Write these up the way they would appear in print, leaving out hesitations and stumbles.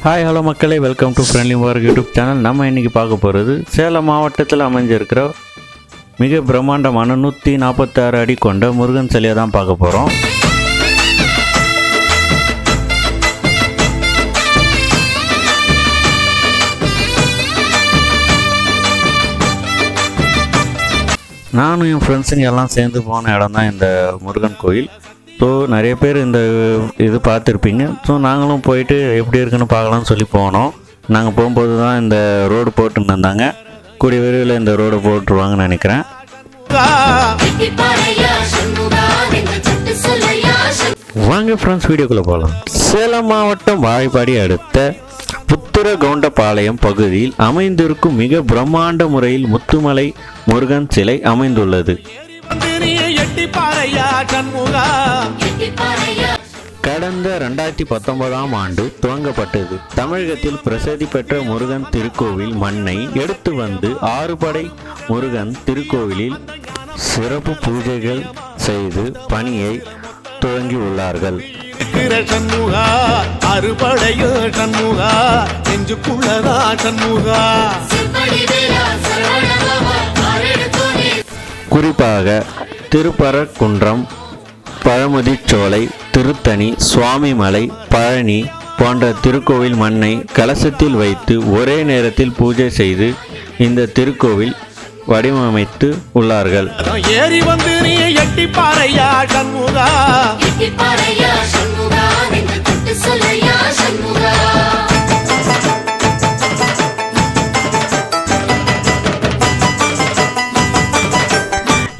Hi hello மக்களே, welcome to friendly Mubarak YouTube channel. நம்ம இன்றைக்கி பார்க்க போகிறது சேலம் மாவட்டத்தில் அமைஞ்சிருக்கிற மிக பிரம்மாண்டமான 146 அடி கொண்ட முருகன் சிலையை தான் பார்க்க போகிறோம். நானும் என் ஃப்ரெண்ட்ஸுங்க எல்லாம் சேர்ந்து போன இடம் தான் இந்த முருகன் கோயில். ஸோ நிறைய பேர் இந்த இது பார்த்துருப்பீங்க. ஸோ நாங்களும் போயிட்டு எப்படி இருக்குன்னு பார்க்கலாம்னு சொல்லி போனோம். நாங்கள் போகும்போது தான் இந்த ரோடு போட்டுன்னு இருந்தாங்க. கூடிய விரைவில் இந்த ரோடு போட்டுருவாங்கன்னு நினைக்கிறேன். வாங்க ஃப்ரெண்ட்ஸ், வீடியோக்குள்ளே போகலாம். சேலம் மாவட்டம் வாழைப்பாடி அடுத்த புத்திரகவுண்டபாளையம் பகுதியில் அமைந்திருக்கும் மிக பிரம்மாண்ட முறையில் முத்துமலை முருகன் சிலை அமைந்துள்ளது. கடந்த 2019ஆம் ஆண்டு துவங்கப்பட்டது. தமிழகத்தில் பிரசித்தி பெற்ற முருகன் திருக்கோவில் மண்ணை எடுத்து வந்து 6 படை முருகன் திருக்கோவிலில் சிறப்பு பூஜைகள் செய்து பணியை துவங்கியுள்ளார்கள். குறிப்பாக திருப்பரங்குன்றம், பழமுதிர்ச்சோலை, திருத்தணி, சுவாமிமலை, பழனி போன்ற திருக்கோவில் மண்ணை கலசத்தில் வைத்து ஒரே நேரத்தில் பூஜை செய்து இந்த திருக்கோவில் வடிவமைத்து உள்ளார்கள்.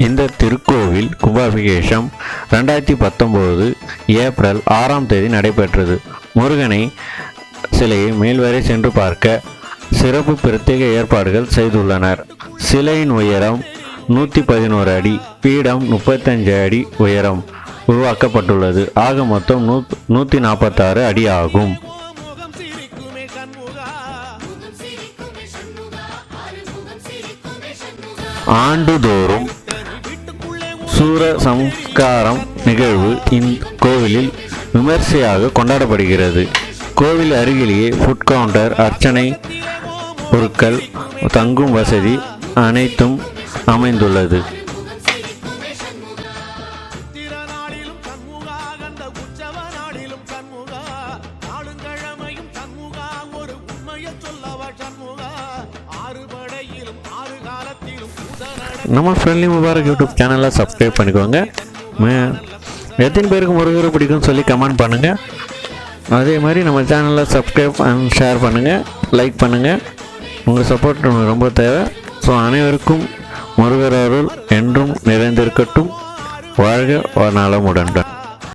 இந்த திருக்கோவில் கும்பாபிஷேகம் 2019 ஏப்ரல் 6ஆம் தேதி நடைபெற்றது. முருகனை சிலையை மேல்வரை சென்று பார்க்க சிறப்பு பிரத்யேக ஏற்பாடுகள் செய்துள்ளனர். சிலையின் உயரம் 111 அடி, பீடம் 35 அடி உயரம் உருவாக்கப்பட்டுள்ளது. ஆக மொத்தம் 146 அடி ஆகும். ஆண்டுதோறும் சூர சம்ஸ்காரம் நிகழ்வு இக்கோவிலில் விமர்சையாக கொண்டாடப்படுகிறது. கோவில் அருகிலேயே ஃபுட் கவுண்டர், அர்ச்சனை பொருட்கள், தங்கும் வசதி அனைத்தும் அமைந்துள்ளது. நம்ம ஃப்ரெண்ட்லி முபாரக் யூடியூப் சேனலை சப்ஸ்கிரைப் பண்ணிக்கோங்க. எத்தனை பேருக்கு முருகரை பிடிக்கும்னு சொல்லி கமெண்ட் பண்ணுங்கள். அதே மாதிரி நம்ம சேனலை சப்ஸ்கிரைப் அண்ட் ஷேர் பண்ணுங்கள், லைக் பண்ணுங்கள். உங்கள் சப்போர்ட் ரொம்ப தேவை. ஸோ அனைவருக்கும் முருகர் அருள் என்றும் நிறைந்திருக்கட்டும். வாழ்க நலமுடன்.